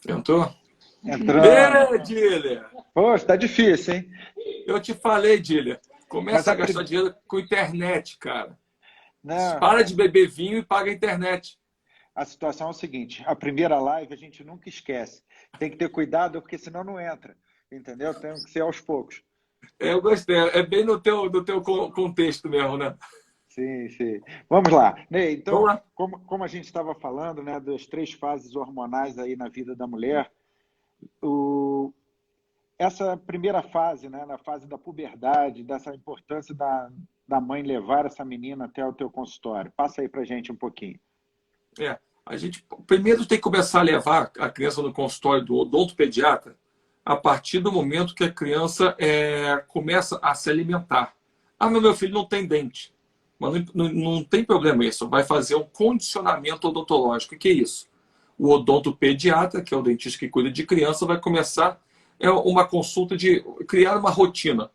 Entrou? Entrando. Dília! Poxa, tá difícil, hein? Eu te falei, Dília. Mas Começa a gastar dinheiro com internet, cara. Não, Para de beber vinho e paga a internet. a situação é o seguinte: a primeira live a gente nunca esquece. Tem que ter cuidado, porque senão não entra. Entendeu? Tem que ser aos poucos. Eu gostei. É bem no teu contexto mesmo, né? Sim, sim. Vamos lá. Ney, Vamos então, lá. como a gente estava falando, né, das três fases hormonais aí na vida da mulher, o, essa primeira fase, né, na fase da puberdade, dessa importância da mãe levar essa menina até o teu consultório. Passa aí pra gente um pouquinho. É, a gente primeiro tem que começar a levar a criança no consultório do odontopediatra a partir do momento que a criança começa a se alimentar. Ah, meu filho não tem dente. Mas não tem problema isso. Vai fazer um condicionamento odontológico. O que é isso? O odontopediatra, que é o dentista que cuida de criança, vai começar uma consulta de criar uma rotina.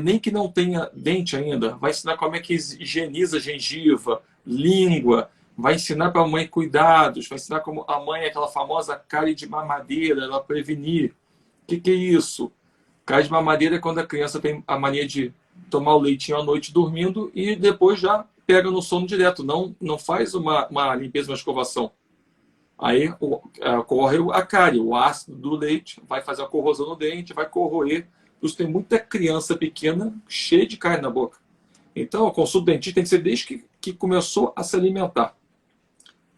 Nem que não tenha dente ainda, vai ensinar como é que higieniza a gengiva, língua, vai ensinar para a mãe cuidados, vai ensinar como a mãe é aquela famosa cárie de mamadeira, ela prevenir. O que é isso? Cárie de mamadeira é quando a criança tem a mania de tomar o leitinho à noite dormindo e depois já pega no sono direto, não faz uma limpeza, uma escovação. Aí ocorre a cárie, o ácido do leite vai fazer a corrosão no dente, vai corroer. Por isso tem muita criança pequena cheia de cárie na boca. Então, a consulta do dentista tem que ser desde que começou a se alimentar.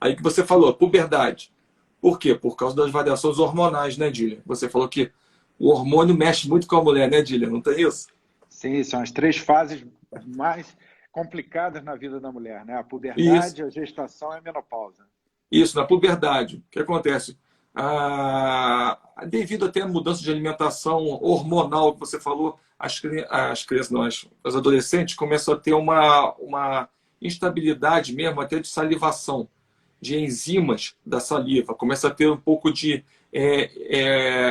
Aí que você falou, puberdade. Por quê? Por causa das variações hormonais, né, Dília? Você falou que o hormônio mexe muito com a mulher, né, Dília? Não tem isso? Sim, são as três fases mais complicadas na vida da mulher, né? A Isso. puberdade, a gestação e a menopausa. Isso, na puberdade. O que acontece? Devido até à mudança de alimentação hormonal que você falou, as crianças, não, as adolescentes começam a ter uma instabilidade mesmo, até de salivação, de enzimas da saliva. Começa a ter um pouco de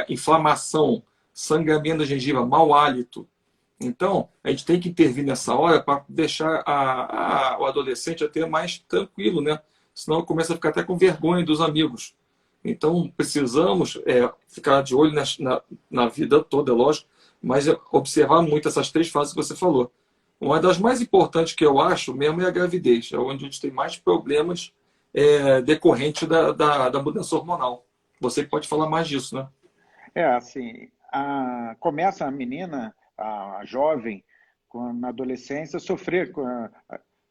inflamação, sangramento da gengiva, mau hálito. Então, a gente tem que intervir nessa hora para deixar o adolescente até mais tranquilo, né? Senão começa a ficar até com vergonha dos amigos. Então, precisamos ficar de olho na vida toda, é lógico, mas observar muito essas três fases que você falou. Uma das mais importantes que eu acho mesmo é a gravidez, é onde a gente tem mais problemas decorrente da mudança hormonal. Você pode falar mais disso, né? É, assim, começa a menina, a jovem, na adolescência, a sofrer com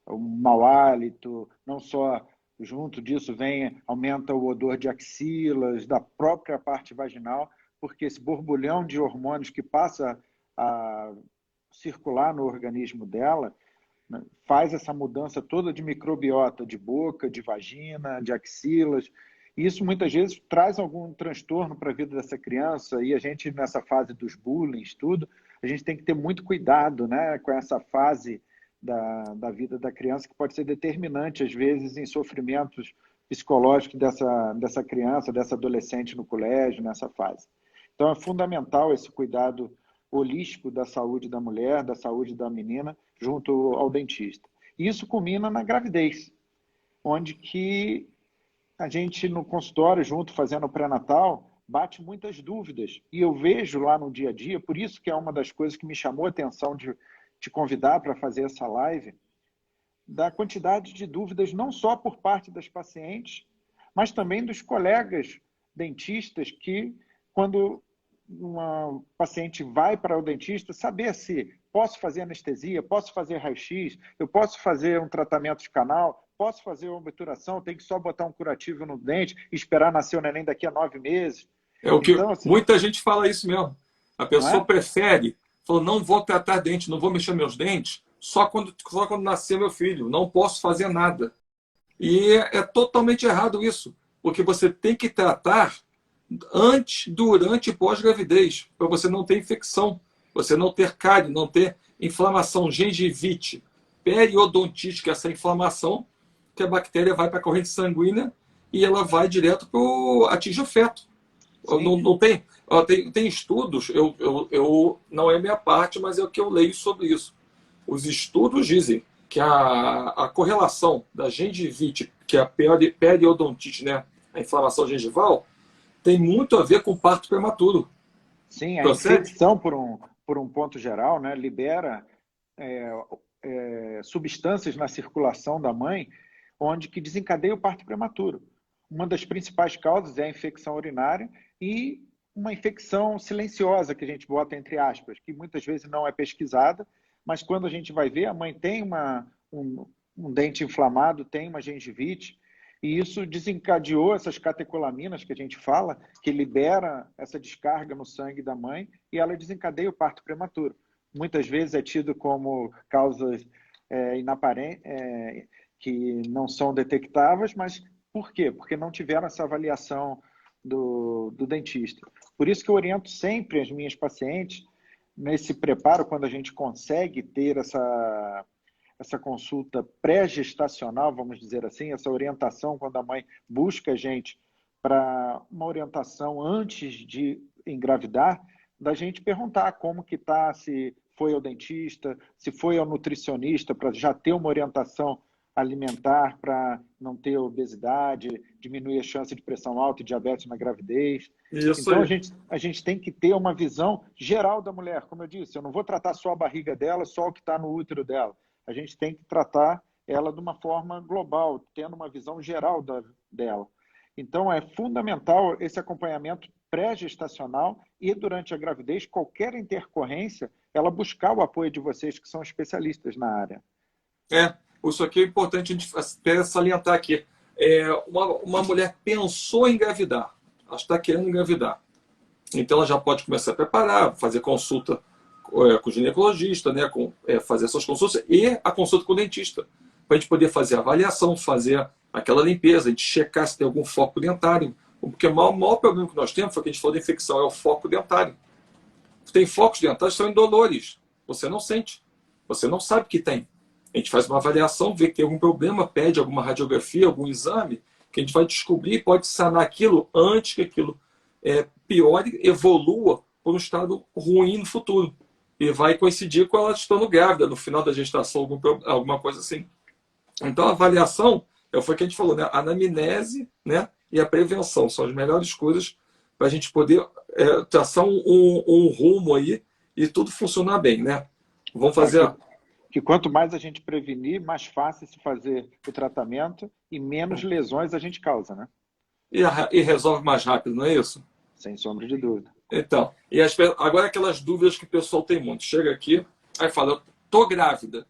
o mau hálito, não só junto disso aumenta o odor de axilas, da própria parte vaginal, porque esse borbulhão de hormônios que passa a circular no organismo dela, né, faz essa mudança toda de microbiota, de boca, de vagina, de axilas. E isso muitas vezes traz algum transtorno para a vida dessa criança. E a gente, nessa fase dos bullying, tudo, a gente tem que ter muito cuidado, né, com essa fase da vida da criança, que pode ser determinante, às vezes, em sofrimentos psicológicos dessa criança, dessa adolescente no colégio, nessa fase. Então, é fundamental esse cuidado holístico da saúde da mulher, da saúde da menina, junto ao dentista. Isso culmina na gravidez, onde que a gente no consultório, junto, fazendo o pré-natal, bate muitas dúvidas. E eu vejo lá no dia a dia, por isso que é uma das coisas que me chamou a atenção de te convidar para fazer essa live, da quantidade de dúvidas, não só por parte das pacientes, mas também dos colegas dentistas que, quando uma paciente vai para o dentista, saber se posso fazer anestesia, posso fazer raio-x, eu posso fazer um tratamento de canal, posso fazer uma obturação, tem que só botar um curativo no dente e esperar nascer o neném daqui a 9 meses. É o que Então, assim, muita gente fala isso mesmo. A não pessoa é? prefere, falou, não vou tratar dente, não vou mexer meus dentes, só quando nascer meu filho, não posso fazer nada. E é totalmente errado isso, porque você tem que tratar antes, durante e pós-gravidez, para você não ter infecção, você não ter cárie, não ter inflamação, gengivite, periodontite, que é essa inflamação, que a bactéria vai para a corrente sanguínea e ela vai direto para atingir o feto. Sim. Não tem, tem estudos, não é minha parte, mas é o que eu leio sobre isso. Os estudos dizem que a correlação da gengivite, que é a periodontite, né, a inflamação gengival, tem muito a ver com parto prematuro. Sim, a Procede? infecção, por um ponto geral, né, libera substâncias na circulação da mãe, onde que desencadeia o parto prematuro. Uma das principais causas é a infecção urinária e uma infecção silenciosa, que a gente bota entre aspas, que muitas vezes não é pesquisada, mas quando a gente vai ver, a mãe tem um dente inflamado, tem uma gengivite, e isso desencadeou essas catecolaminas que a gente fala, que libera essa descarga no sangue da mãe e ela desencadeia o parto prematuro. Muitas vezes é tido como causas que não são detectáveis, mas por quê? Porque não tiveram essa avaliação do dentista. Por isso que eu oriento sempre as minhas pacientes, nesse preparo, quando a gente consegue ter essa consulta pré-gestacional, vamos dizer assim, essa orientação, quando a mãe busca a gente para uma orientação antes de engravidar, da gente perguntar como que está, se foi ao dentista, se foi ao nutricionista, para já ter uma orientação alimentar para não ter obesidade, diminuir a chance de pressão alta e diabetes na gravidez. Isso Então, aí. a gente tem que ter uma visão geral da mulher. Como eu disse, eu não vou tratar só a barriga dela, só o que está no útero dela. A gente tem que tratar ela de uma forma global, tendo uma visão geral dela. Então, é fundamental esse acompanhamento pré-gestacional e durante a gravidez, qualquer intercorrência, ela buscar o apoio de vocês que são especialistas na área. Isso aqui é importante a gente até salientar aqui. Uma mulher pensou em engravidar, ela está querendo engravidar. Então ela já pode começar a preparar, fazer consulta com o ginecologista, né, fazer essas consultas e a consulta com o dentista, para a gente poder fazer a avaliação, fazer aquela limpeza, a gente checar se tem algum foco dentário. Porque o maior problema que nós temos foi que a gente falou de infecção, é o foco dentário. Tem focos dentários que são indolores, você não sente, você não sabe que tem. A gente faz uma avaliação, vê que tem algum problema, pede alguma radiografia, algum exame, que a gente vai descobrir e pode sanar aquilo antes que aquilo piore, evolua por um estado ruim no futuro. E vai coincidir com ela estando grávida, no final da gestação, alguma coisa assim. Então, a avaliação, foi o que a gente falou, né? A anamnese, né? E a prevenção são as melhores coisas para a gente poder traçar um rumo aí e tudo funcionar bem, né? Vamos fazer... Que quanto mais a gente prevenir, mais fácil se fazer o tratamento e menos lesões a gente causa, né? E resolve mais rápido, não é isso? Sem sombra de dúvida. Então, agora aquelas dúvidas que o pessoal tem muito. Chega aqui, aí fala, eu tô grávida,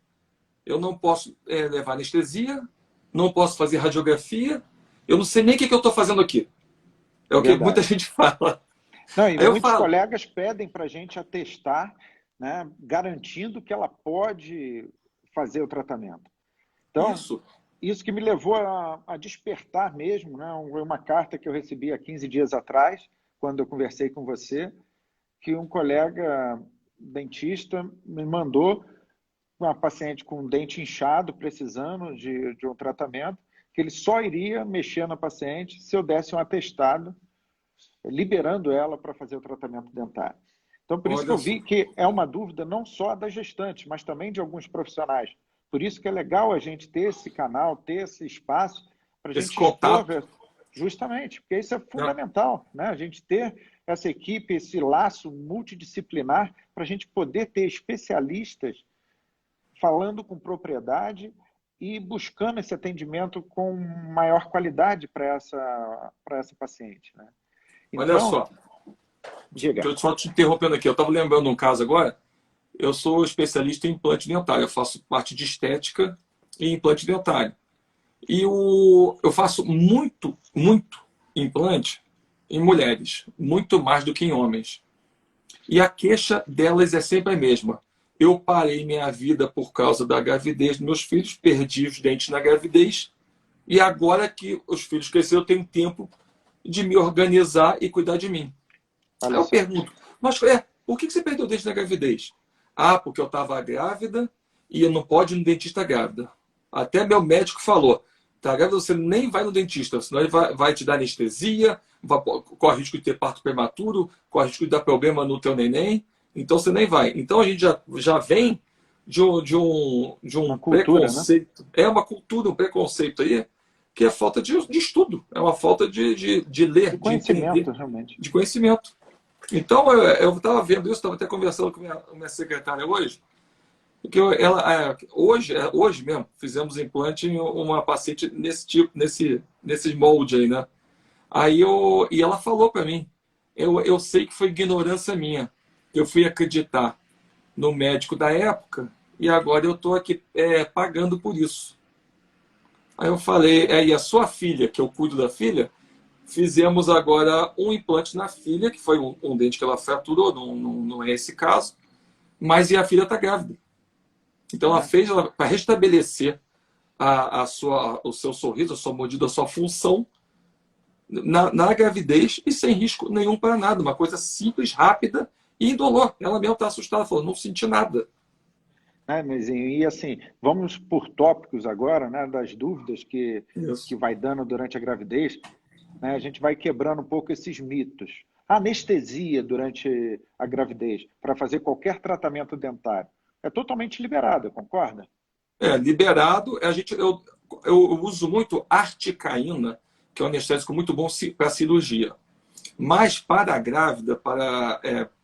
eu não posso levar anestesia, não posso fazer radiografia, eu não sei nem o que eu estou fazendo aqui. É o que muita gente fala. Não, e muitos colegas pedem para a gente atestar, né, garantindo que ela pode fazer o tratamento. Então, isso que me levou a despertar mesmo, né, uma carta que eu recebi há 15 dias atrás, quando eu conversei com você, que um colega dentista me mandou uma paciente com um dente inchado, precisando de um tratamento, que ele só iria mexer na paciente se eu desse um atestado, liberando ela para fazer o tratamento dentário. Então, por isso que eu vi que é uma dúvida não só da gestante, mas também de alguns profissionais. Por isso que é legal a gente ter esse canal, ter esse espaço para a gente contato. Justamente, porque isso é fundamental, né? A gente ter essa equipe, esse laço multidisciplinar para a gente poder ter especialistas falando com propriedade e buscando esse atendimento com maior qualidade para essa paciente, né? Então, olha só, diga. eu só te interrompendo aqui, eu estava lembrando um caso agora, eu sou especialista em implante dentário, eu faço parte de estética e implante dentário. E eu faço muito implante em mulheres, muito mais do que em homens. E a queixa delas é sempre a mesma. Eu parei minha vida por causa da gravidez dos meus filhos, perdi os dentes na gravidez, e agora que os filhos cresceram, eu tenho tempo de me organizar e cuidar de mim. Aí eu pergunto, mas por que você perdeu o dente na gravidez? Ah, porque eu estava grávida e eu não pode ir no dentista grávida. Até meu médico falou, tá grávida, você nem vai no dentista, senão ele vai te dar anestesia, corre risco de ter parto prematuro, corre risco de dar problema no teu neném, então você nem vai. Então a gente já vem de um cultura, preconceito. Né? É uma cultura, um preconceito aí, que é falta de estudo, é uma falta de ler, De de entender, conhecimento, realmente. de conhecimento. Então, eu estava vendo isso, estava até conversando com minha secretária hoje, porque hoje mesmo, fizemos implante em uma paciente nesse tipo, nesse molde aí, né? E ela falou para mim, eu sei que foi ignorância minha, eu fui acreditar no médico da época e agora eu estou aqui pagando por isso. Aí eu falei, e a sua filha, que eu cuido da filha, fizemos agora um implante na filha, que foi um dente que ela fraturou, não é esse caso, mas e a filha está grávida. Então ela Né? fez para restabelecer o seu sorriso, a sua mordida, a sua função na gravidez e sem risco nenhum para nada. Uma coisa simples, rápida e indolor. Ela mesma está assustada, falou, não senti nada. Né, Mezinho? E assim, vamos por tópicos agora, né, das dúvidas que Isso. vai dando durante a gravidez, né? A gente vai quebrando um pouco esses mitos. A anestesia durante a gravidez, para fazer qualquer tratamento dentário, é totalmente liberada, concorda? Liberado, eu uso muito articaína, que é um anestésico muito bom para cirurgia. Mas para a grávida,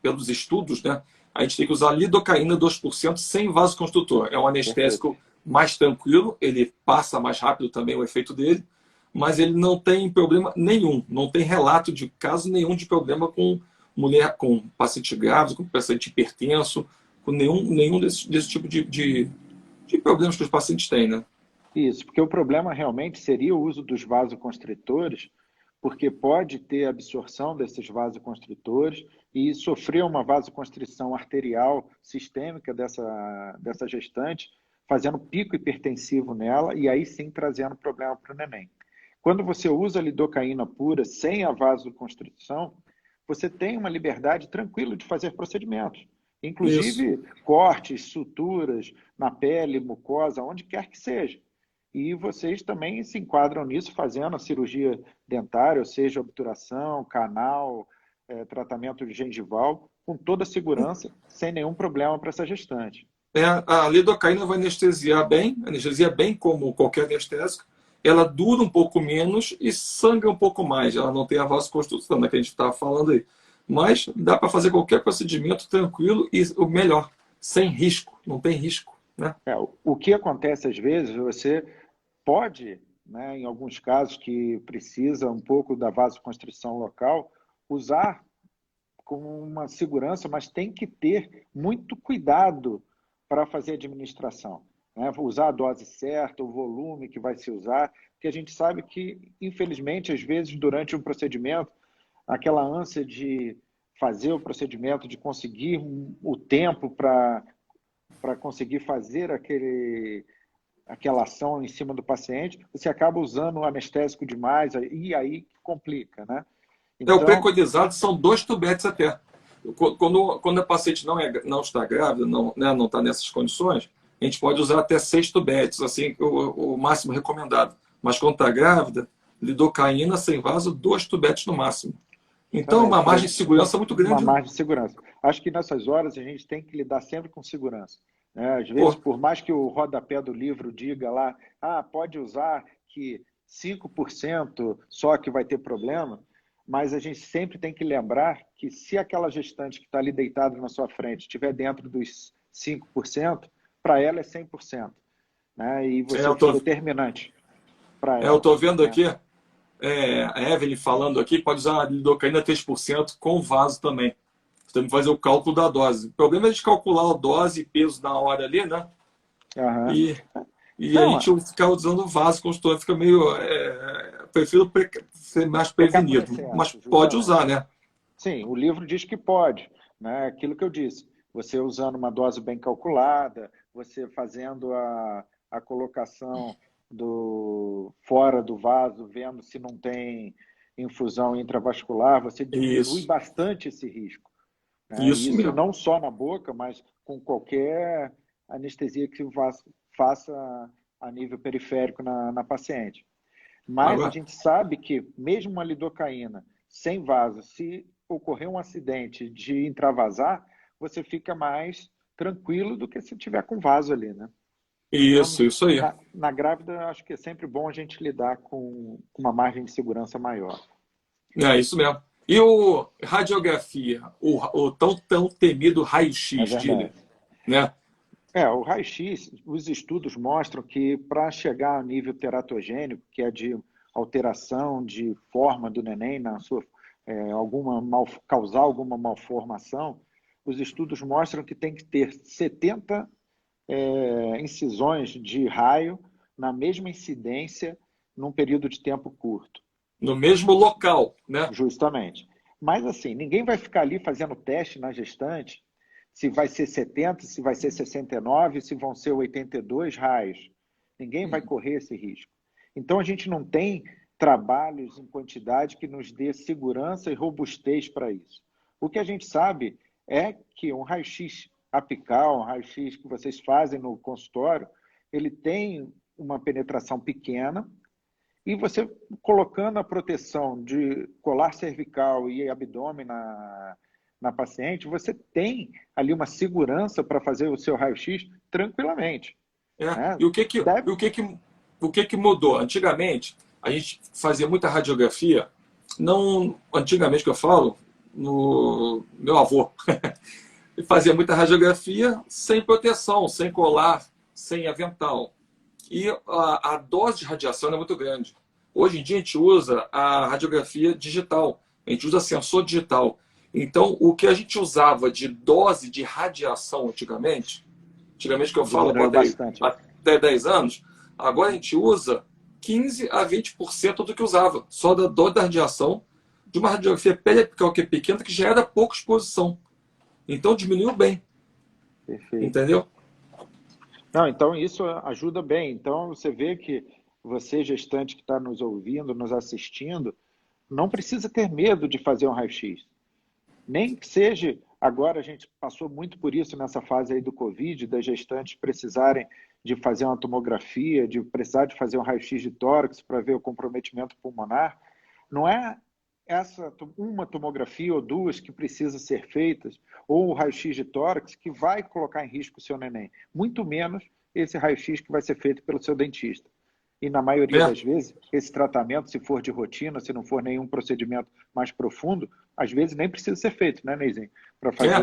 pelos estudos, né, a gente tem que usar lidocaína 2% sem vasoconstritor. É um Perfeito. anestésico mais tranquilo, ele passa mais rápido também o efeito dele, mas ele não tem problema nenhum, não tem relato de caso nenhum de problema com mulher, com paciente grávida, com paciente hipertenso, com nenhum desse tipo de problemas que os pacientes têm, né? Isso, porque o problema realmente seria o uso dos vasoconstritores, porque pode ter absorção desses vasoconstritores e sofrer uma vasoconstrição arterial sistêmica dessa gestante, fazendo pico hipertensivo nela e aí sim trazendo problema para o neném. Quando você usa a lidocaína pura sem a vasoconstrição, você tem uma liberdade tranquila de fazer procedimentos, Isso. inclusive cortes, suturas na pele, mucosa, onde quer que seja. E vocês também se enquadram nisso, fazendo a cirurgia dentária, ou seja, obturação, canal, tratamento gengival, com toda a segurança, sem nenhum problema para essa gestante. A lidocaína vai anestesia bem como qualquer anestésico. Ela dura um pouco menos e sangra um pouco mais. Ela não tem a vasoconstrição, né, que a gente estava falando aí. Mas dá para fazer qualquer procedimento tranquilo e o melhor, sem risco. Não tem risco, né? O que acontece às vezes, você pode, né, em alguns casos que precisa um pouco da vasoconstrição local, usar com uma segurança, mas tem que ter muito cuidado para fazer a administração. Né? Usar a dose certa, o volume que vai se usar, porque a gente sabe que, infelizmente, às vezes, durante um procedimento, aquela ânsia de fazer o procedimento, de conseguir o tempo para conseguir fazer aquela ação em cima do paciente, você acaba usando o anestésico demais e aí complica, né? O Então, preconizado são 2 tubetes até. Quando a paciente não está grávida, não está nessas condições, a gente pode usar até 6 tubetes, assim, o máximo recomendado. Mas quando está grávida, lidocaína sem vaso, 2 tubetes no máximo. Então, é uma margem de segurança muito uma grande, né? margem de segurança. Acho que nessas horas a gente tem que lidar sempre com segurança. Né? Às vezes, Pô, por mais que o rodapé do livro diga lá, pode usar que 5% só que vai ter problema, mas a gente sempre tem que lembrar que se aquela gestante que está ali deitada na sua frente estiver dentro dos 5%, para ela é 100%. Né? E é, você eu é tô, determinante para eu ela. tô vendo Né? aqui, a Evelyn falando aqui, pode usar a lidocaína 3% com vaso também. Você tem que fazer o cálculo da dose. O problema é de calcular a dose e peso na hora ali, né? Uhum. E E a Não, gente ficar usando vaso consultor fica meio. Prefiro ser mais pecado no prevenido, mas excesso, pode usar, justamente. né? Sim, o livro diz que pode, né? Aquilo que eu disse, você usando uma dose bem calculada, você fazendo a colocação do fora do vaso, vendo se não tem infusão intravascular, você diminui Isso, bastante esse risco. Né? isso Isso mesmo. não só na boca, mas com qualquer anestesia que faça a nível periférico na paciente. Mas a Agora, gente sabe que mesmo uma lidocaína sem vaso, se ocorrer um acidente de intravasar, você fica mais tranquilo do que se tiver com vaso ali, né? Isso, Então, isso aí. na grávida, acho que é sempre bom a gente lidar com uma margem de segurança maior. É isso mesmo. E o radiografia, o tão temido É raio-x, Dile, verdade. né? O raio-x, os estudos mostram que para chegar ao nível teratogênico, que é de alteração de forma do neném, causar alguma malformação, os estudos mostram que tem que ter 70 incisões de raio na mesma incidência num período de tempo curto. No mesmo local, né? Justamente. Mas assim, ninguém vai ficar ali fazendo teste na gestante se vai ser 70, se vai ser 69, se vão ser 82 raios. Ninguém vai correr esse risco. Então, a gente não tem trabalhos em quantidade que nos dê segurança e robustez para isso. O que a gente sabe é que um raio-x apical, um raio-x que vocês fazem no consultório, ele tem uma penetração pequena, e você colocando a proteção de colar cervical e abdômen na paciente, você tem ali uma segurança para fazer o seu raio-x tranquilamente. É. Né? E Deve... o que que mudou? Antigamente, a gente fazia muita radiografia, não antigamente que eu falo, no meu avô, ele fazia muita radiografia sem proteção, sem colar, sem avental. E a dose de radiação é muito grande. Hoje em dia a gente usa a radiografia digital, a gente usa sensor digital. Então, o que a gente usava de dose de radiação antigamente que eu falo, Diminuiu botei bastante. até 10 anos, agora a gente usa 15 a 20% do que usava, só da dose da radiação de uma radiografia periapical que é pequena, que já era pouca exposição. Então, diminuiu bem, Perfeito. entendeu? Não, então isso ajuda bem. Então você vê que você, gestante que está nos ouvindo, nos assistindo, não precisa ter medo de fazer um raio-x. Nem que seja, agora a gente passou muito por isso nessa fase aí do Covid, das gestantes precisarem de fazer uma tomografia, de precisar de fazer um raio-x de tórax para ver o comprometimento pulmonar. Não é uma tomografia ou duas que precisam ser feitas, ou o raio-x de tórax que vai colocar em risco o seu neném. Muito menos esse raio-x que vai ser feito pelo seu dentista. E na maioria É, das vezes, esse tratamento, se for de rotina, se não for nenhum procedimento mais profundo, às vezes nem precisa ser feito, né, Neizinho? Para fazer é.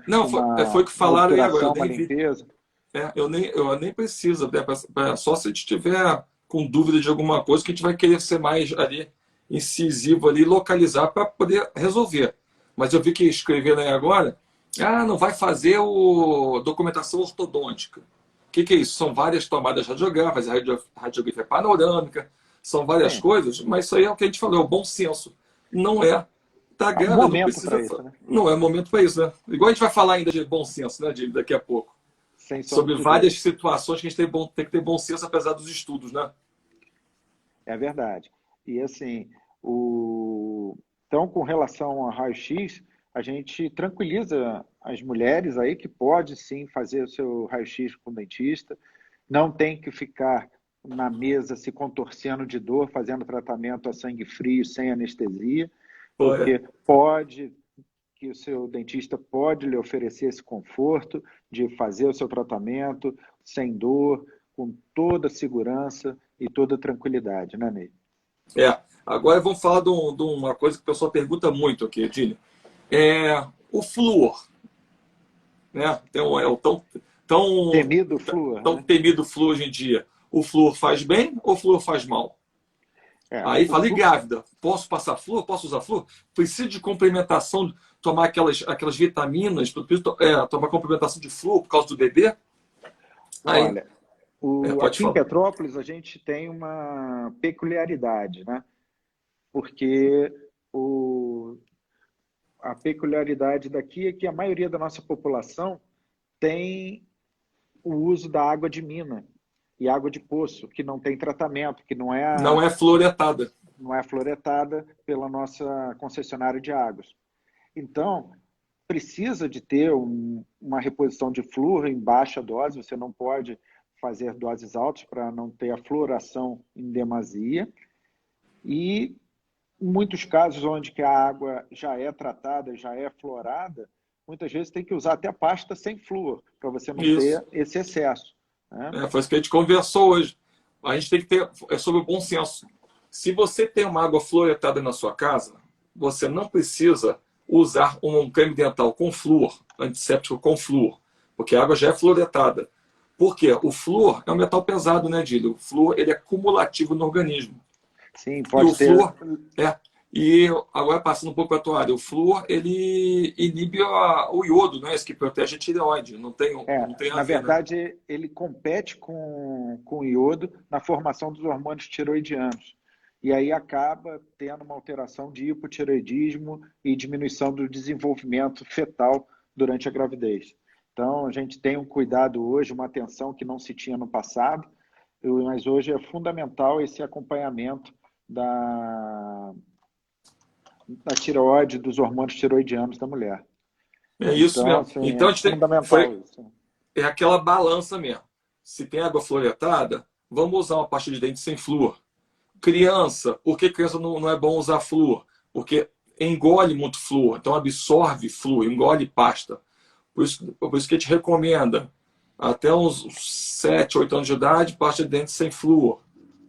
Não, foi o que uma falaram aí agora, eu obturação, uma nem vi. limpeza. Eu nem preciso, né, só se a gente tiver com dúvida de alguma coisa que a gente vai querer ser mais ali incisivo ali, localizar para poder resolver. Mas eu vi que escreveram aí agora, não vai fazer o documentação ortodôntica. O que é isso? São várias tomadas radiográficas, radiografia panorâmica, são várias Sim, coisas, mas isso aí é o que a gente falou, é o bom senso. Não é. Tá há um grávida, não momento precisa. para isso, né? Não é momento para isso, né? Igual a gente vai falar ainda de bom senso, né, daqui a pouco Sem sombra sobre de várias dúvida. situações que a gente tem que ter bom senso, apesar dos estudos, né? É verdade. E assim, então, com relação ao raio-x, a gente tranquiliza as mulheres aí que pode sim fazer o seu raio-x com o dentista, não tem que ficar na mesa se contorcendo de dor, fazendo tratamento a sangue frio, sem anestesia, Foi. porque pode que o seu dentista pode lhe oferecer esse conforto de fazer o seu tratamento sem dor, com toda a segurança e toda a tranquilidade, né, Ney? Agora vamos falar de uma coisa que o pessoal pergunta muito aqui, Edílio. O flúor, né? Então, é o Temido flúor, tão né? temido flúor hoje em dia. O flúor faz bem ou o flúor faz mal? Aí O falei flúor, grávida, posso passar flúor? Posso usar flúor? Preciso de complementação, tomar aquelas vitaminas, tomar complementação de flúor por causa do bebê? Aí, olha, pode aqui em falar. Petrópolis a gente tem uma peculiaridade, né? Porque a peculiaridade daqui é que a maioria da nossa população tem o uso da água de mina e água de poço, que não tem tratamento, que Não é fluoretada. não é fluoretada pela nossa concessionária de águas. Então, precisa de ter uma reposição de flúor em baixa dose, você não pode fazer doses altas para não ter a fluoração em demasia. E em muitos casos onde que a água já é tratada, já é fluorada, muitas vezes tem que usar até pasta sem flúor, para você não Isso. ter esse excesso. né? Foi isso que a gente conversou hoje. A gente tem que ter, é sobre o bom senso. Se você tem uma água fluoretada na sua casa, você não precisa usar um creme dental com flúor, antisséptico com flúor, porque a água já é fluoretada. Por quê? O flúor é um metal pesado, né, Dílio? O flúor, ele é cumulativo no organismo. Sim, E o pode ter. flúor e agora passando um pouco para a tua área, o flúor ele inibe o iodo, não é esse que protege a tireoide, não tem a Na ver, né? verdade, ele compete com o iodo na formação dos hormônios tiroidianos. E aí acaba tendo uma alteração de hipotireoidismo e diminuição do desenvolvimento fetal durante a gravidez. Então, a gente tem um cuidado hoje, uma atenção que não se tinha no passado, mas hoje é fundamental esse acompanhamento da tireoide, dos hormônios tiroidianos da mulher. É isso Então, mesmo. assim, Então é a gente tem, fundamental isso. é aquela balança mesmo. Se tem água fluoretada, vamos usar uma pasta de dente sem flúor. Criança, por que criança não é bom usar flúor? Porque engole muito flúor, então absorve flúor, engole pasta. Por isso que a gente recomenda até uns 7, 8 anos de idade, pasta de dente sem flúor,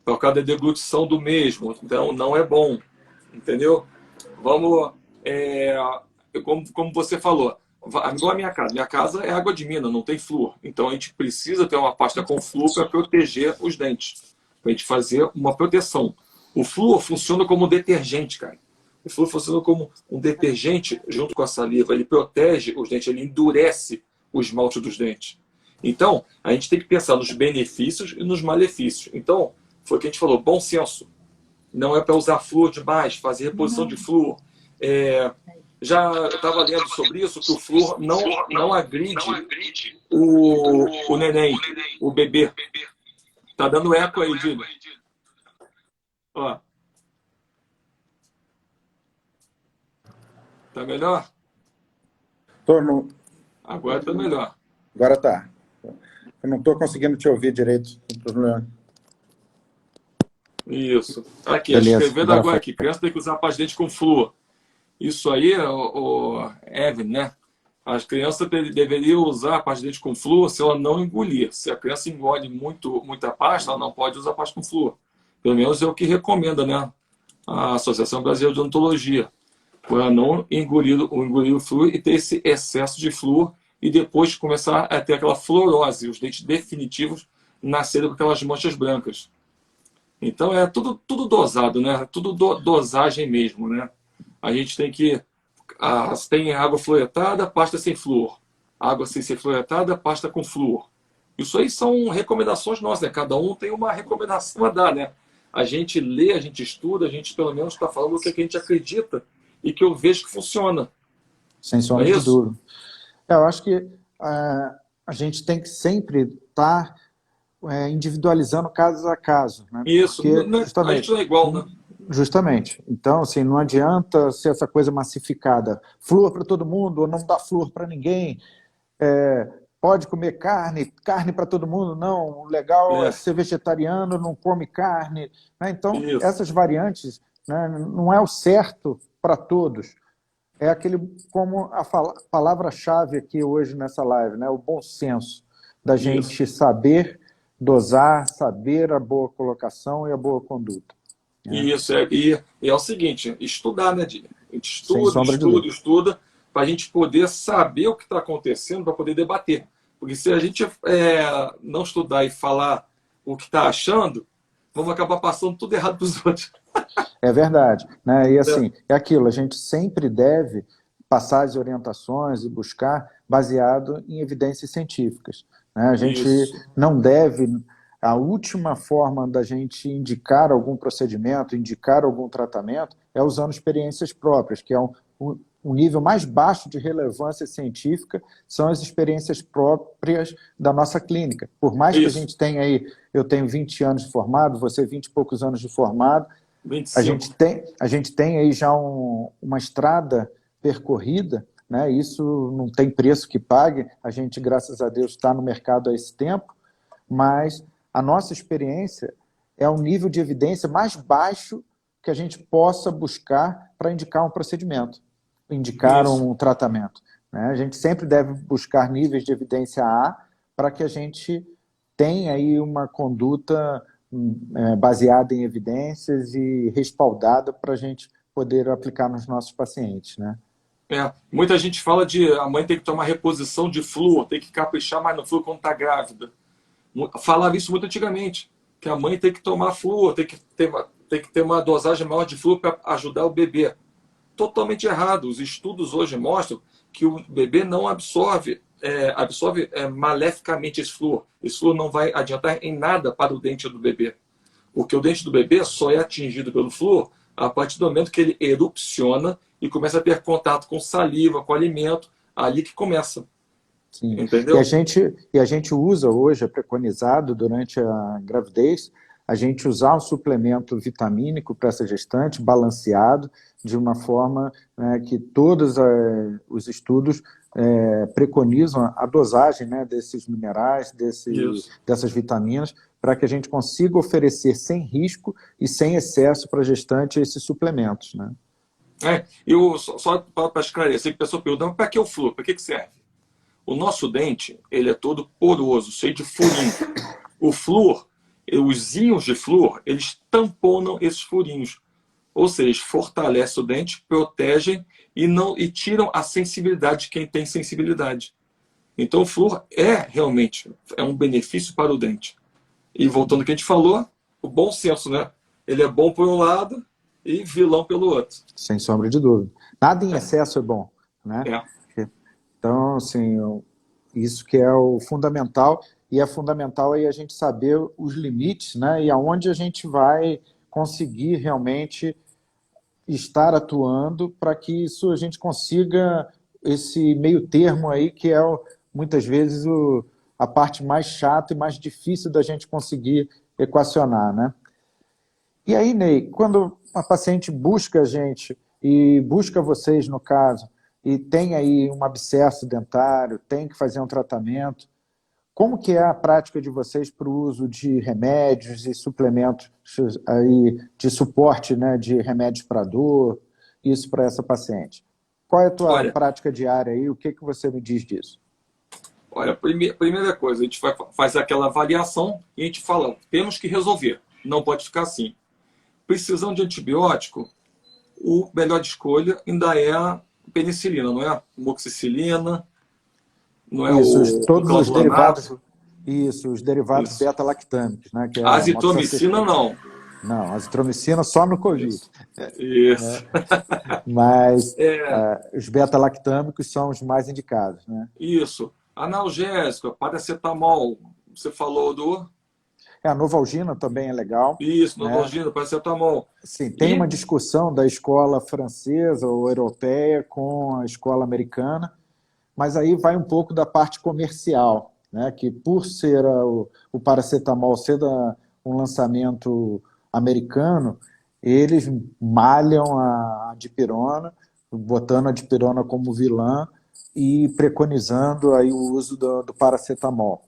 por causa da deglutição do mesmo. Então não é bom, entendeu? Vamos, como você falou, igual a minha casa. Minha casa é água de mina, não tem flúor. Então a gente precisa ter uma pasta com flúor para proteger os dentes, para a gente fazer uma proteção. O flúor funciona como detergente, cara. O flúor funciona como um detergente junto com a saliva. Ele protege os dentes, ele endurece o esmalte dos dentes. Então, a gente tem que pensar nos benefícios e nos malefícios. Então, foi o que a gente falou, bom senso. Não é para usar flúor demais, fazer reposição de flúor. Já estava lendo sobre isso, que o flúor não agride o neném, o bebê. Tá dando eco aí, Dino. Ó, tá melhor? Tô no... Agora tá melhor. Agora tá. Eu não estou conseguindo te ouvir direito. Tem problema. Isso. Aqui, Beleza. escrevendo agora aqui. Criança tem que usar pasta de dente com flúor. Isso aí, o Evan, né? As crianças deveriam usar a pasta de dente com flúor se ela não engolir. Se a criança engole muita pasta, ela não pode usar pasta com flúor. Pelo menos é o que recomenda, né? A Associação Brasileira de Odontologia. Para não engolir o flúor e ter esse excesso de flúor e depois começar a ter aquela fluorose, os dentes definitivos nascerem com aquelas manchas brancas. Então é tudo dosado, né? Tudo dosagem mesmo, né? A gente tem que... tem água fluoretada, pasta sem flúor. Água sem ser fluoretada, pasta com flúor. Isso aí são recomendações nossas, né? Cada um tem uma recomendação a dar, né? A gente lê, a gente estuda, a gente pelo menos está falando o que a gente acredita e que eu vejo que funciona. Sem sombra de dúvida. Eu acho que a gente tem que sempre estar individualizando caso a caso. Né? Isso, porque, justamente, a gente não é igual, né? Justamente. Então, assim, não adianta ser essa coisa massificada. Flúor para todo mundo ou não dá flúor para ninguém. Pode comer carne para todo mundo. Não, o legal é ser vegetariano, não come carne. Né? Então, essas variantes, né, não é o certo para todos. É aquele, como a palavra-chave aqui hoje nessa live, né? O bom senso da gente saber dosar, saber a boa colocação e a boa conduta. Isso, e é o seguinte, estudar, né, Dini? A gente estuda, para a gente poder saber o que está acontecendo, para poder debater. Porque se a gente não estudar e falar o que está achando, vamos acabar passando tudo errado para os outros. É verdade. Né? E assim, é aquilo, a gente sempre deve passar as orientações e buscar baseado em evidências científicas. Né? A gente não deve... A última forma da gente indicar algum procedimento, indicar algum tratamento, é usando experiências próprias, que é um nível mais baixo de relevância científica, são as experiências próprias da nossa clínica. Por mais que a gente tenha aí, eu tenho 20 anos de formado, você 20 e poucos anos de formado, 25. a gente tem aí já uma estrada percorrida, né? Isso não tem preço que pague, a gente, graças a Deus, está no mercado há esse tempo, mas a nossa experiência é um nível de evidência mais baixo que a gente possa buscar para indicar um procedimento, indicar um tratamento. Né? A gente sempre deve buscar níveis de evidência A para que a gente tem aí uma conduta baseada em evidências e respaldada para a gente poder aplicar nos nossos pacientes, né? Muita gente fala de a mãe tem que tomar reposição de flúor, tem que caprichar mais no flúor quando está grávida. Falava isso muito antigamente, que a mãe tem que tomar flúor, tem que ter uma dosagem maior de flúor para ajudar o bebê. Totalmente errado. Os estudos hoje mostram que o bebê não absorve maleficamente esse flúor. Esse flúor não vai adiantar em nada para o dente do bebê. Porque o dente do bebê só é atingido pelo flúor a partir do momento que ele erupciona e começa a ter contato com saliva, com alimento, ali que começa. Sim. Entendeu? E a gente usa hoje, é preconizado durante a gravidez, a gente usar um suplemento vitamínico para essa gestante, balanceado, de uma forma, né, que todos os estudos preconizam a dosagem, né, desses minerais, dessas vitaminas, para que a gente consiga oferecer sem risco e sem excesso para a gestante esses suplementos, né? Só para esclarecer, que a pessoa pergunta, para que o flúor? Para que serve? O nosso dente, ele é todo poroso, cheio de furinho. O flúor, os íons de flúor, eles tamponam esses furinhos. Ou seja, fortalecem o dente, protegem e tiram a sensibilidade de quem tem sensibilidade. Então o flúor realmente um benefício para o dente. E voltando ao que a gente falou, o bom senso, né? Ele é bom por um lado e vilão pelo outro. Sem sombra de dúvida. Nada em excesso é bom, né? Então, assim, isso que é o fundamental, e é fundamental aí a gente saber os limites, né? E aonde a gente vai conseguir realmente estar atuando para que isso a gente consiga esse meio termo aí, que é muitas vezes a parte mais chata e mais difícil da gente conseguir equacionar, né? E aí, Ney, quando a paciente busca a gente, e busca vocês, no caso, e tem aí um abscesso dentário, tem que fazer um tratamento, como que é a prática de vocês para o uso de remédios e suplementos aí de suporte, né, de remédios para dor, isso para essa paciente? Qual é a tua prática diária aí? O que você me diz disso? Olha, primeira coisa, a gente faz aquela avaliação e a gente fala, temos que resolver, não pode ficar assim. Precisão de antibiótico, o melhor de escolha ainda é a penicilina, não é? Amoxicilina, não é todos os derivados. Isso, os derivados beta-lactâmicos, né? Que é a azitromicina não. Não, azitromicina só no Covid. Isso. Mas os beta-lactâmicos são os mais indicados, né? Isso. Analgésico, paracetamol. Você falou do... A Novalgina também é legal. Isso, Novalgina, paracetamol. Sim, tem uma discussão da escola francesa ou europeia com a escola americana, mas aí vai um pouco da parte comercial, né? Que por ser o paracetamol ser um lançamento americano, eles malham a dipirona, botando a dipirona como vilã e preconizando aí o uso do paracetamol.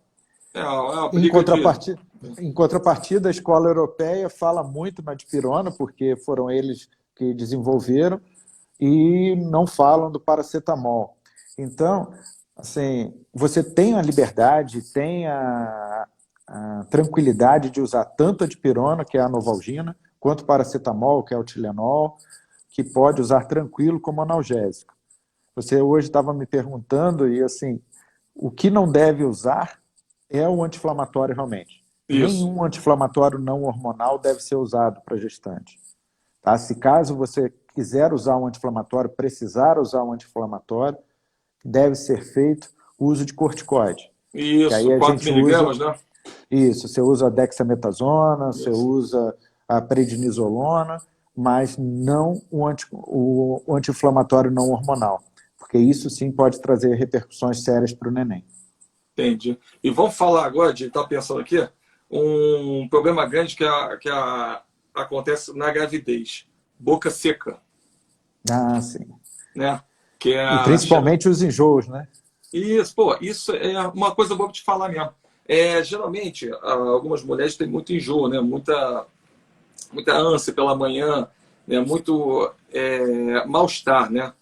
Em contrapartida, a escola europeia fala muito na dipirona, porque foram eles que desenvolveram, e não falam do paracetamol. Então, assim, você tem a liberdade, tem a tranquilidade de usar tanto a dipirona, que é a Novalgina, quanto o paracetamol, que é o Tilenol, que pode usar tranquilo como analgésico. Você hoje estava me perguntando, e assim, o que não deve usar é o anti-inflamatório realmente. Isso. Nenhum anti-inflamatório não hormonal deve ser usado para gestante. Tá? Se caso você quiser usar um anti-inflamatório, precisar usar um anti-inflamatório, deve ser feito o uso de corticoide. Isso, aí 4 miligramas, né? Isso, você usa a dexametasona, você usa a prednisolona, mas não o anti-inflamatório não hormonal, porque isso sim pode trazer repercussões sérias para o neném. Entendi. E vamos falar agora de, tá pensando aqui, um problema grande que acontece na gravidez. Boca seca. Ah, sim. Né? E principalmente os enjoos, né? Isso é uma coisa boa para te falar mesmo. Geralmente, algumas mulheres têm muito enjoo, né? Muita ânsia pela manhã, né? Muito mal-estar, né?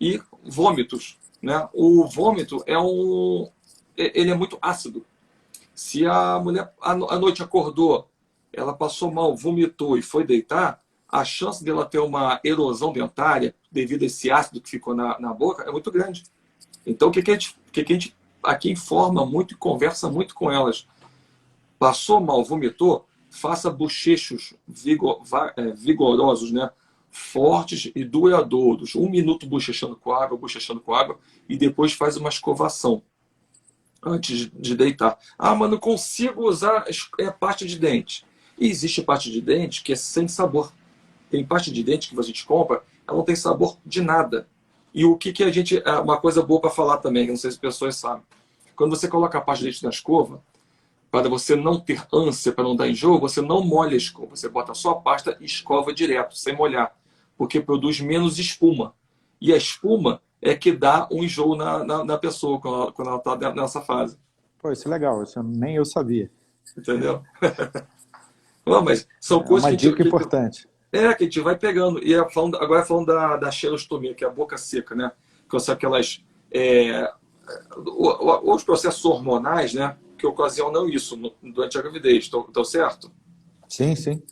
E vômitos, né? O vômito ele é muito ácido. Se a mulher à noite acordou, ela passou mal, vomitou e foi deitar, a chance dela ter uma erosão dentária devido a esse ácido que ficou na boca é muito grande. Então, o que a gente aqui informa muito e conversa muito com elas? Passou mal, vomitou, faça bochechos vigorosos, né? Fortes e duradouros. 1 minuto bochechando com água, e depois faz uma escovação antes de deitar. Ah, mas não consigo usar pasta de dente. E existe pasta de dente que é sem sabor. Tem pasta de dente que a gente compra, ela não tem sabor de nada. E o que a gente... Uma coisa boa para falar também, que não sei se as pessoas sabem. Quando você coloca a pasta de dente na escova, para você não ter ânsia, para não dar enjoo, você não molha a escova. Você bota só a pasta e escova direto, sem molhar. Porque produz menos espuma. E a espuma é que dá um enjoo na pessoa quando ela está nessa fase. Pô, isso é legal, isso nem eu sabia. Entendeu? Não, mas são É coisas uma dica importante. que a gente vai pegando. E agora falando da xerostomia, que é a boca seca, né? Que são aquelas... os processos hormonais, né? Que ocasionam isso durante a gravidez. Estão certo? Sim, sim.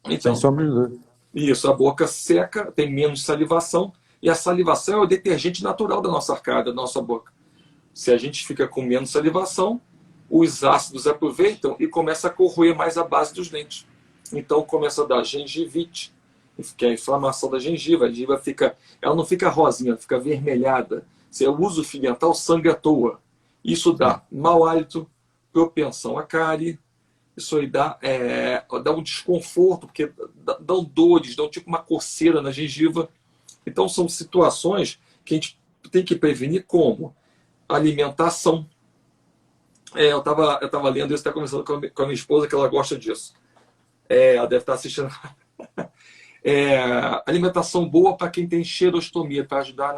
Então, sem sombra de dúvida. isso, a boca seca, tem menos salivação, e a salivação é o detergente natural da nossa arcada, da nossa boca. Se a gente fica com menos salivação, os ácidos aproveitam e começa a corroer mais a base dos dentes. Então começa a dar gengivite, que é a inflamação da gengiva. A gengiva ela não fica rosinha, ela fica avermelhada. Se eu uso fio dental, sangue à toa. Isso dá mau hálito, propensão a cárie. Isso aí dá um desconforto, porque dão dores, dão tipo uma coceira na gengiva. Então são situações que a gente tem que prevenir como? Alimentação. Eu estava lendo isso, até conversando com a minha esposa, que ela gosta disso. Ela deve estar assistindo. Alimentação boa para quem tem xerostomia, para ajudar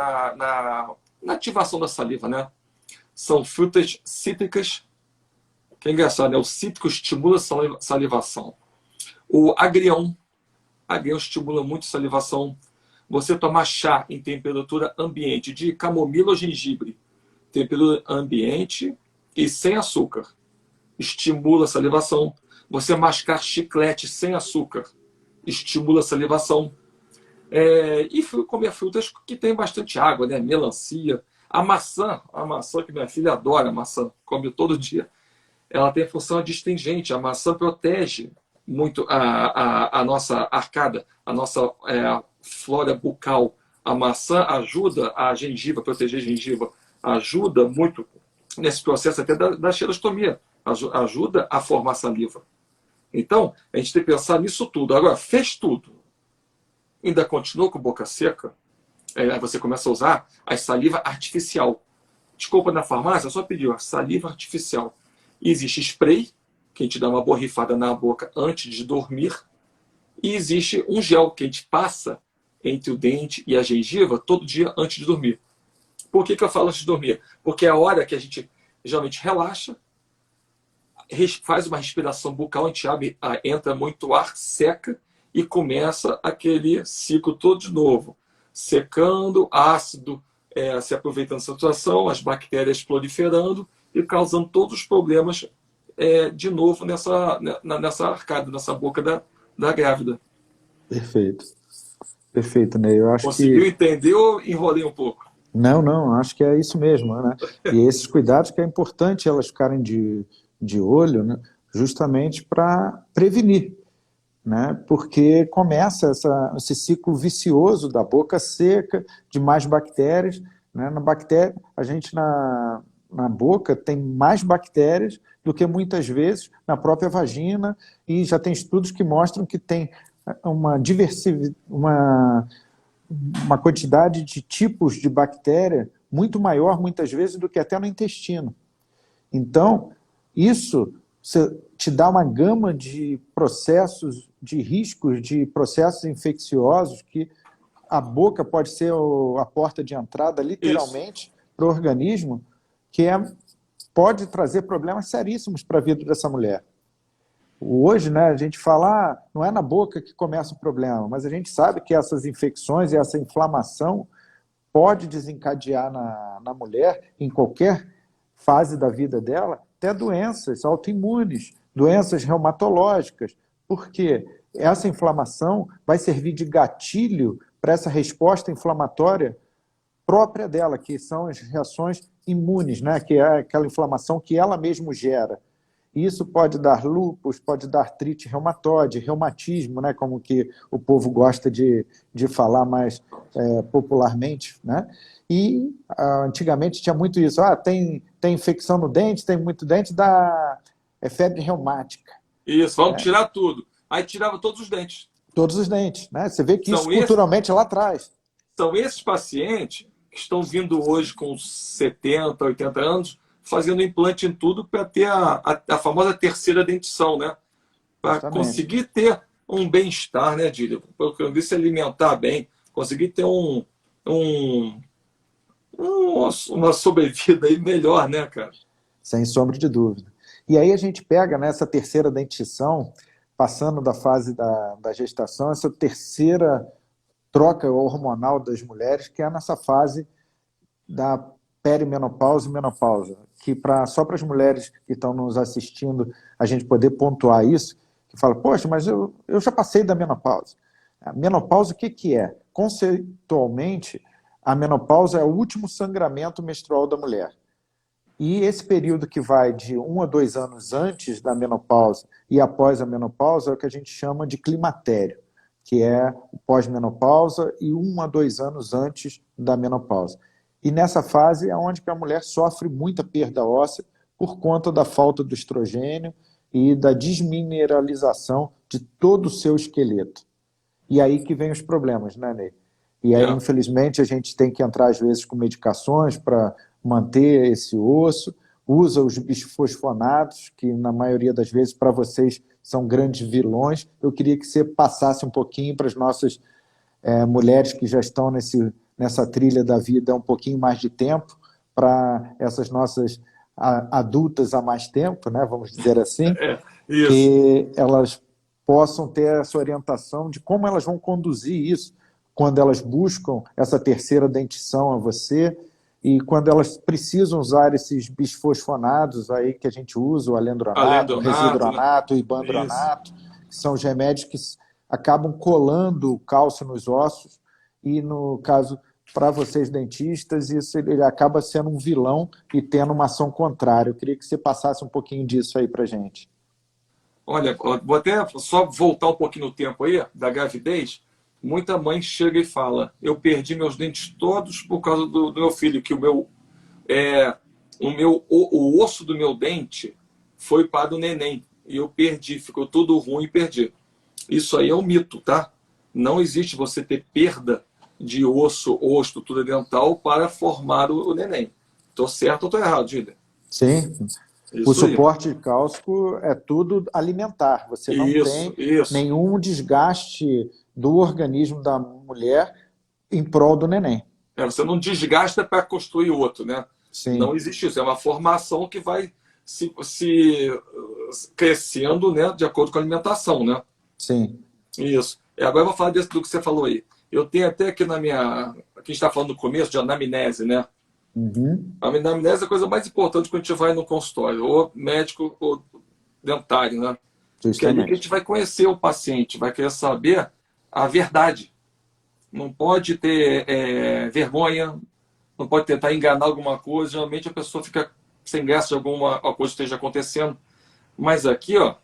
na ativação da saliva, né? São frutas cítricas, que é engraçado, né? O cítrico estimula a salivação. O agrião estimula muito a salivação. Você tomar chá em temperatura ambiente de camomila ou gengibre, temperatura ambiente e sem açúcar, estimula a salivação. Você mascar chiclete sem açúcar, estimula a salivação. E comer frutas que tem bastante água, né? Melancia. A maçã, que minha filha adora, a maçã, come todo dia. Ela tem função adstringente. A maçã protege muito a nossa arcada, a nossa flora bucal. A maçã ajuda a gengiva, a proteger a gengiva. Ajuda muito nesse processo até da xerostomia. Ajuda a formar saliva. Então, a gente tem que pensar nisso tudo. Agora, fez tudo. Ainda continuou com boca seca, você começa a usar a saliva artificial. Desculpa, na farmácia, só pediu a saliva artificial. E existe spray, que a gente dá uma borrifada na boca antes de dormir. E existe um gel que a gente passa entre o dente e a gengiva todo dia antes de dormir. Por que eu falo antes de dormir? Porque é a hora que a gente geralmente relaxa, faz uma respiração bucal, a gente entra muito ar, seca e começa aquele ciclo todo de novo. Secando, ácido se aproveitando da situação, as bactérias proliferando e causando todos os problemas de novo nessa arcada, nessa boca da grávida. Perfeito. Perfeito, Ney. Eu acho Conseguiu entender ou enrolei um pouco? Não, acho que é isso mesmo, né? E esses cuidados que é importante elas ficarem de olho, né? Justamente para prevenir, né? Porque começa esse ciclo vicioso da boca seca, de mais bactérias, né? A gente na boca tem mais bactérias do que muitas vezes na própria vagina, e já tem estudos que mostram que tem uma quantidade de tipos de bactéria muito maior, muitas vezes, do que até no intestino. Então, isso te dá uma gama de processos, de riscos, de processos infecciosos, que a boca pode ser a porta de entrada, literalmente, para o organismo, que pode trazer problemas seríssimos para a vida dessa mulher. Hoje, né, a gente fala, não é na boca que começa o problema, mas a gente sabe que essas infecções e essa inflamação pode desencadear na mulher, em qualquer fase da vida dela, até doenças autoimunes, doenças reumatológicas, porque essa inflamação vai servir de gatilho para essa resposta inflamatória própria dela, que são as reações imunes, né? Que é aquela inflamação que ela mesma gera. E isso pode dar lúpus, pode dar artrite reumatoide, reumatismo, né? Como que o povo gosta de falar mais popularmente, né? E antigamente tinha muito isso. Tem infecção no dente, tem muito dente, dá febre reumática. Isso, vamos tirar tudo. Aí tirava todos os dentes. Todos os dentes, né? Você vê que São isso culturalmente lá atrás. São esses pacientes que estão vindo hoje com 70, 80 anos, fazendo implante em tudo para ter a famosa terceira dentição, né? Para conseguir ter um bem-estar, né, Dília? Pelo que eu disse, se alimentar bem, conseguir ter uma sobrevida aí melhor, né, cara? Sem sombra de dúvida. E aí a gente pega nessa terceira dentição, passando da fase da gestação, essa terceira troca hormonal das mulheres, que é nessa fase da perimenopausa e menopausa, que só para as mulheres que estão nos assistindo, a gente poder pontuar isso, que fala, poxa, mas eu já passei da menopausa. A menopausa, o que é? Conceitualmente, a menopausa é o último sangramento menstrual da mulher. E esse período que vai de 1 a 2 anos antes da menopausa e após a menopausa é o que a gente chama de climatério, que é o pós-menopausa e 1 a 2 anos antes da menopausa. E nessa fase é onde a mulher sofre muita perda óssea por conta da falta do estrogênio e da desmineralização de todo o seu esqueleto. E aí que vem os problemas, né, Ney? E aí, infelizmente, a gente tem que entrar, às vezes, com medicações para manter esse osso, usa os bisfosfonatos, que na maioria das vezes, para vocês, são grandes vilões. Eu queria que você passasse um pouquinho para as nossas mulheres que já estão nessa trilha da vida há um pouquinho mais de tempo, para essas nossas adultas há mais tempo, né, vamos dizer assim, que elas possam ter essa orientação de como elas vão conduzir isso quando elas buscam essa terceira dentição a você e quando elas precisam usar esses bisfosfonados aí que a gente usa, o alendronato, o residronato, né? E bandronato, que são os remédios que acabam colando o cálcio nos ossos e, no caso, para vocês dentistas, isso ele acaba sendo um vilão e tendo uma ação contrária. Eu queria que você passasse um pouquinho disso aí para a gente. Olha, vou até só voltar um pouquinho no tempo aí, da gravidez. Muita mãe chega e fala, eu perdi meus dentes todos por causa do meu filho, que o osso do meu dente foi para o neném, e eu perdi, ficou tudo ruim e perdi. Isso aí é um mito, tá? Não existe você ter perda de osso ou estrutura dental para formar o neném. Estou certo ou estou errado, Dília? Sim. Isso o suporte cálcico é tudo alimentar. Você não tem nenhum desgaste do organismo da mulher em prol do neném. Você não desgasta para construir outro, né? Sim. Não existe isso. É uma formação que vai se crescendo, né, de acordo com a alimentação, né? Sim. Isso. E agora eu vou falar do que você falou aí. Eu tenho até aqui na minha... Aqui a gente está falando no começo de anamnese, né? Uhum. A anamnese é a coisa mais importante quando a gente vai no consultório, ou médico ou dentário, né? Porque é ali que a gente vai conhecer o paciente, vai querer saber a verdade. Não pode ter vergonha, não pode tentar enganar alguma coisa. Geralmente a pessoa fica sem graça de alguma coisa que esteja acontecendo. Mas aqui, ó,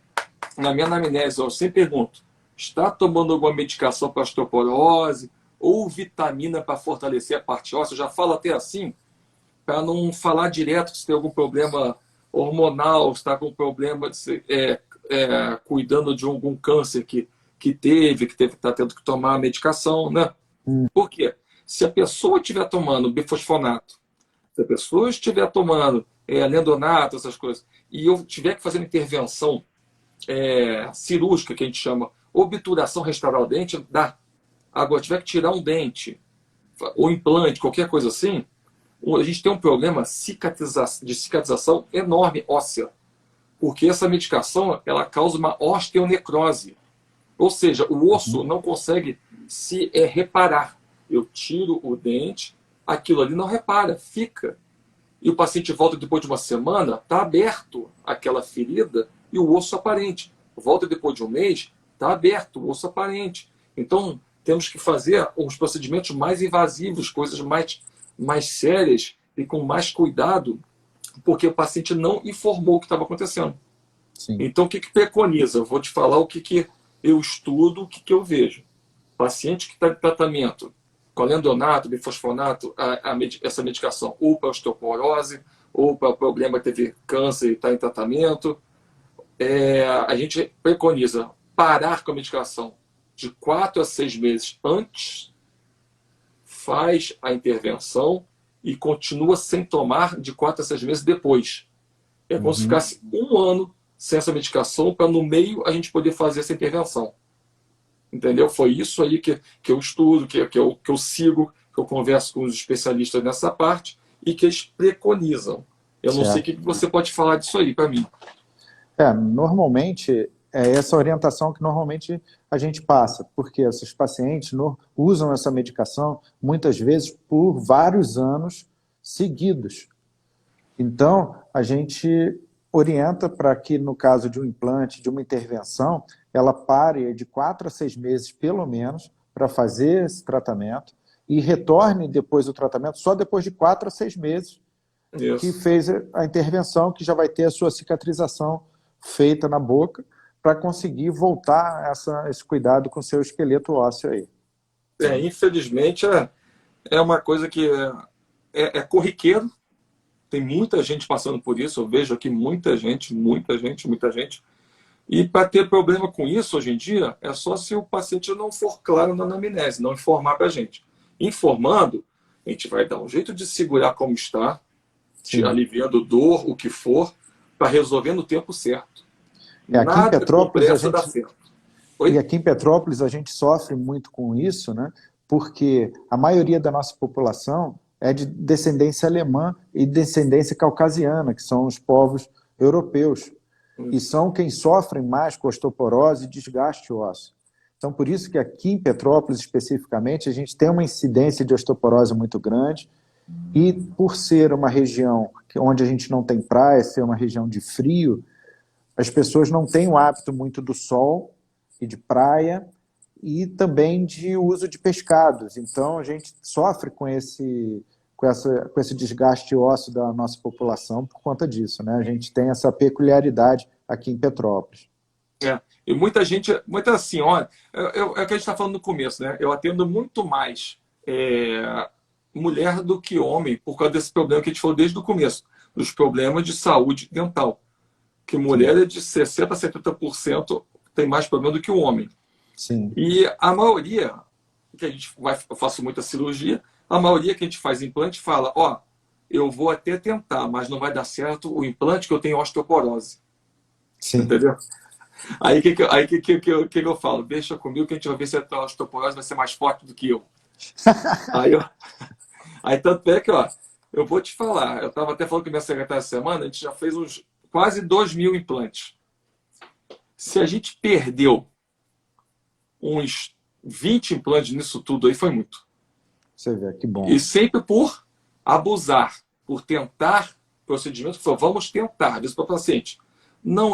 na minha anamnese, eu sempre pergunto, está tomando alguma medicação para osteoporose ou vitamina para fortalecer a parte óssea? Eu já falo até assim, para não falar direto se tem algum problema hormonal, se está com problema de cuidando de algum câncer que está tendo que tomar a medicação, né? Por quê? Se a pessoa estiver tomando bifosfonato, se a pessoa estiver tomando alendronato, essas coisas, e eu tiver que fazer uma intervenção cirúrgica, que a gente chama obturação, restaurar o dente, dá. Agora, tiver que tirar um dente, ou implante, qualquer coisa assim, a gente tem um problema de cicatrização enorme óssea. Porque essa medicação ela causa uma osteonecrose. Ou seja, o osso não consegue se reparar. Eu tiro o dente, aquilo ali não repara, fica. e o paciente volta depois de uma semana, está aberto aquela ferida e o osso aparente. Volta depois de um mês, está aberto o osso aparente. Então, temos que fazer os procedimentos mais invasivos, coisas mais sérias e com mais cuidado, porque o paciente não informou o que estava acontecendo. Sim. Então, o que preconiza? Eu vou te falar o que eu estudo, o que eu vejo. Paciente que está em tratamento com lendonato, bifosfonato, essa medicação, ou para osteoporose, ou para problema, teve câncer e está em tratamento, a gente preconiza parar com a medicação de 4 a 6 meses antes, faz a intervenção e continua sem tomar de 4 a 6 meses depois. É como se ficasse um ano sem essa medicação para no meio a gente poder fazer essa intervenção. Entendeu? Foi isso aí que eu estudo, que eu sigo, que eu converso com os especialistas nessa parte e que eles preconizam. Eu não sei o que você pode falar disso aí para mim. Normalmente, é essa orientação que normalmente a gente passa, porque esses pacientes usam essa medicação muitas vezes por vários anos seguidos. Então, a gente orienta para que, no caso de um implante, de uma intervenção, ela pare de 4 a 6 meses, pelo menos, para fazer esse tratamento e retorne depois do tratamento só depois de 4 a 6 meses que fez a intervenção, que já vai ter a sua cicatrização feita na boca para conseguir voltar esse cuidado com o seu esqueleto ósseo aí. Infelizmente, é uma coisa que é corriqueiro. Tem muita gente passando por isso. Eu vejo aqui muita gente. E para ter problema com isso, hoje em dia, é só se o paciente não for claro na anamnese, não informar para a gente. Informando, a gente vai dar um jeito de segurar como está, aliviando dor, o que for, para resolver no tempo certo. Aqui em Petrópolis, aqui em Petrópolis a gente sofre muito com isso, né? Porque a maioria da nossa população é de descendência alemã e descendência caucasiana, que são os povos europeus. E são quem sofrem mais com osteoporose e desgaste ósseo. Então, por isso que aqui em Petrópolis, especificamente, a gente tem uma incidência de osteoporose muito grande. E por ser uma região onde a gente não tem praia, ser uma região de frio, as pessoas não têm o hábito muito do sol e de praia e também de uso de pescados. Então, a gente sofre com esse desgaste ósseo da nossa população por conta disso, né? A gente tem essa peculiaridade aqui em Petrópolis. E muita gente, muita senhora, é o que a gente está falando no começo, né? Eu atendo muito mais mulher do que homem, por causa desse problema que a gente falou desde o começo, dos problemas de saúde dental. Que mulher é de 60% a 70% tem mais problema do que o homem. Sim. E a maioria, que eu faço muita cirurgia, a maioria que a gente faz implante fala, eu vou até tentar, mas não vai dar certo o implante que eu tenho osteoporose. Sim. Entendeu? Aí que eu falo? Deixa comigo que a gente vai ver se a osteoporose vai ser mais forte do que eu. Aí tanto é que, eu vou te falar, eu estava até falando com a minha secretária essa semana, a gente já fez quase 2.000 implantes. Se a gente perdeu uns 20 implantes nisso tudo aí, foi muito. Você vê, que bom. E sempre por abusar, por tentar procedimentos, vamos tentar, diz para o paciente. Não,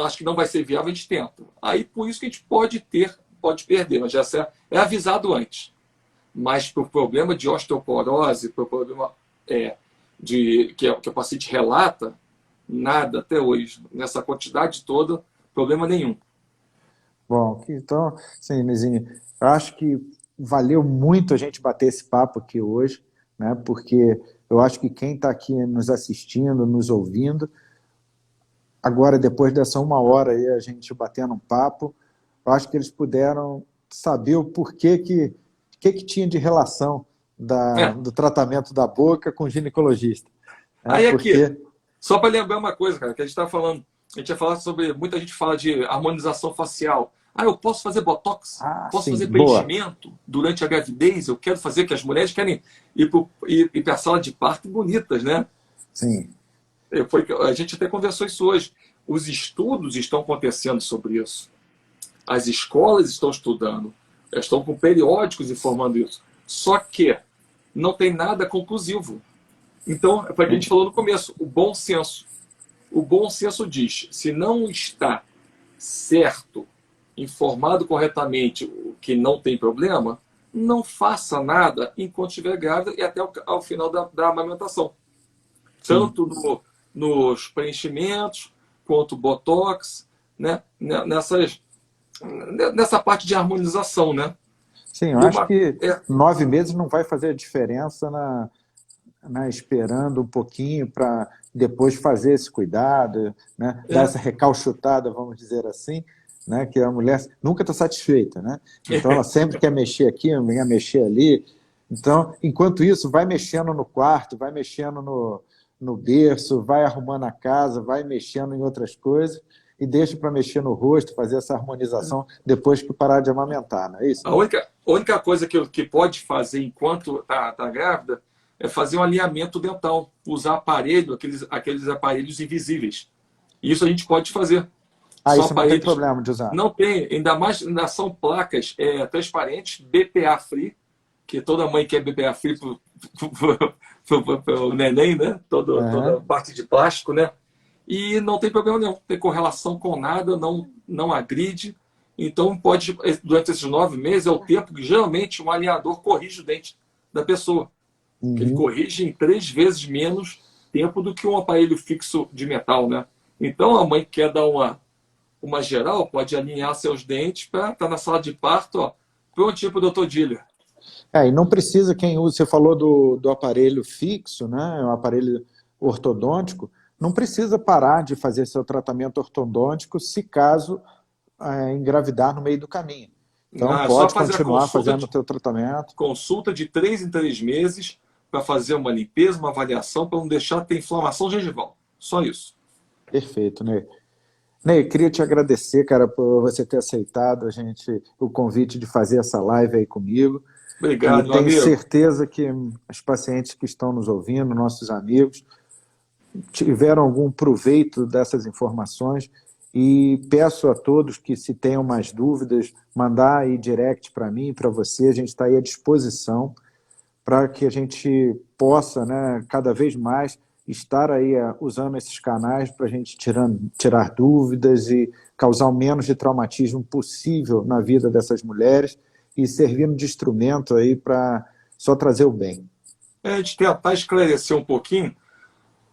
acho que não vai ser viável, a gente tenta. Aí, por isso que a gente pode perder, mas já é avisado antes. Mas para o problema de osteoporose, para o problema que o paciente relata, nada até hoje. Nessa quantidade toda, problema nenhum. Bom, então, sim, Nezinho, eu acho que valeu muito a gente bater esse papo aqui hoje, né? Porque eu acho que quem está aqui nos assistindo, nos ouvindo, agora, depois dessa 1 hora aí, a gente batendo um papo, eu acho que eles puderam saber o porquê que tinha de relação do tratamento da boca com o ginecologista. Aí aqui, só para lembrar uma coisa, cara, que a gente está falando, a gente ia falar sobre, muita gente fala de harmonização facial. Eu posso fazer botox? Posso fazer preenchimento durante a gravidez? Eu quero fazer, que as mulheres querem ir para a sala de parto bonitas, né? Sim. A gente até conversou isso hoje. Os estudos estão acontecendo sobre isso. As escolas estão estudando. Estão com periódicos informando isso. Só que não tem nada conclusivo. Então, foi o que a gente falou no começo, o bom senso. O bom senso diz, se não está certo, informado corretamente que não tem problema, não faça nada enquanto estiver grávida e até ao final da amamentação. Tanto nos preenchimentos, quanto botox, né? Nessa parte de harmonização, né? Sim, eu acho que 9 meses não vai fazer a diferença esperando um pouquinho para depois fazer esse cuidado, né? Dar essa recalchutada, vamos dizer assim, né? Que a mulher nunca está satisfeita, né? Então ela sempre quer mexer aqui, quer mexer ali. Então, enquanto isso, vai mexendo no quarto, vai mexendo no berço, vai arrumando a casa, vai mexendo em outras coisas e deixa para mexer no rosto, fazer essa harmonização depois que parar de amamentar, não é isso? A única coisa que pode fazer enquanto está grávida é fazer um alinhamento dental, usar aparelho, aqueles aparelhos invisíveis. Isso a gente pode fazer. Isso não tem problema de usar? Não tem, ainda são placas transparentes, BPA free, que toda mãe quer BPA free para o neném, né? Toda parte de plástico, né? E não tem problema nenhum, tem correlação com nada, não agride. Então, durante esses 9 meses, é o tempo que geralmente um alinhador corrige o dente da pessoa. Ele corrige em 3 vezes menos tempo do que um aparelho fixo de metal, né? Então, a mãe que quer dar uma geral, pode alinhar seus dentes para estar na sala de parto, ó, prontinho para o Dr. Diller. E não precisa quem usa, você falou do aparelho fixo, né? Um aparelho ortodôntico, não precisa parar de fazer seu tratamento ortodôntico se caso engravidar no meio do caminho. Então pode continuar fazendo o seu tratamento. Consulta de 3 em 3 meses para fazer uma limpeza, uma avaliação, para não deixar ter inflamação gengival. Só isso. Perfeito, Ney. Ney, queria te agradecer, cara, por você ter aceitado o convite de fazer essa live aí comigo. Obrigado, meu amigo. Tenho certeza que os pacientes que estão nos ouvindo, nossos amigos, tiveram algum proveito dessas informações e peço a todos que, se tenham mais dúvidas, mandar aí direct para mim e para você. A gente está aí à disposição para que a gente possa, né, cada vez mais estar aí usando esses canais para a gente tirar dúvidas e causar o menos de traumatismo possível na vida dessas mulheres e servindo de instrumento aí para só trazer o bem. A gente tentar esclarecer um pouquinho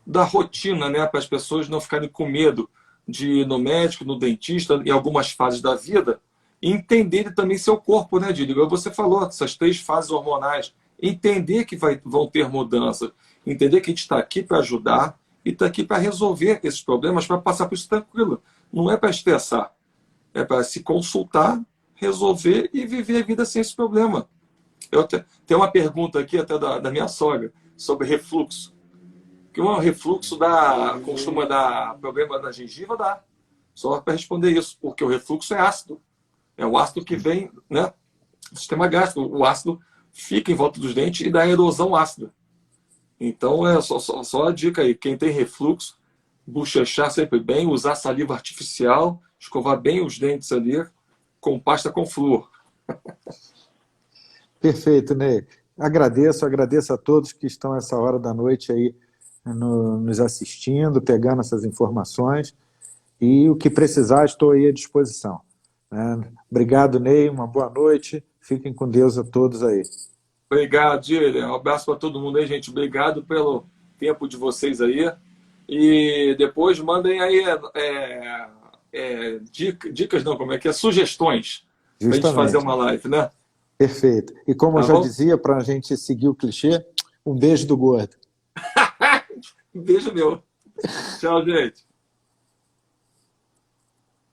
da rotina, né, para as pessoas não ficarem com medo de ir no médico, no dentista, em algumas fases da vida, e entender também seu corpo, né, Dílio? Você falou, essas 3 fases hormonais, entender que vão ter mudanças, entender que a gente está aqui para ajudar e está aqui para resolver esses problemas, para passar por isso tranquilo. Não é para estressar, é para se consultar, resolver e viver a vida sem esse problema. Tem uma pergunta aqui até da minha sogra sobre refluxo. Que um refluxo costuma dar problema na gengiva? Dá. Só para responder isso, porque o refluxo é ácido. É o ácido que vem, né, do sistema gástrico. O ácido fica em volta dos dentes e dá erosão ácida. Então, é só a dica aí. Quem tem refluxo, bochechar sempre bem, usar saliva artificial, escovar bem os dentes ali, com pasta com flúor. Perfeito, Ney. Agradeço a todos que estão essa hora da noite aí nos assistindo, pegando essas informações, e o que precisar, estou aí à disposição. Obrigado, Ney, uma boa noite, fiquem com Deus a todos aí. Obrigado, Dílio, um abraço para todo mundo aí, gente, obrigado pelo tempo de vocês aí, e depois mandem aí dicas, não, como é que é, sugestões, para a gente fazer uma live, né? Perfeito, e como eu já dizia, para a gente seguir o clichê, um beijo do gordo. Beijo meu. Tchau, gente.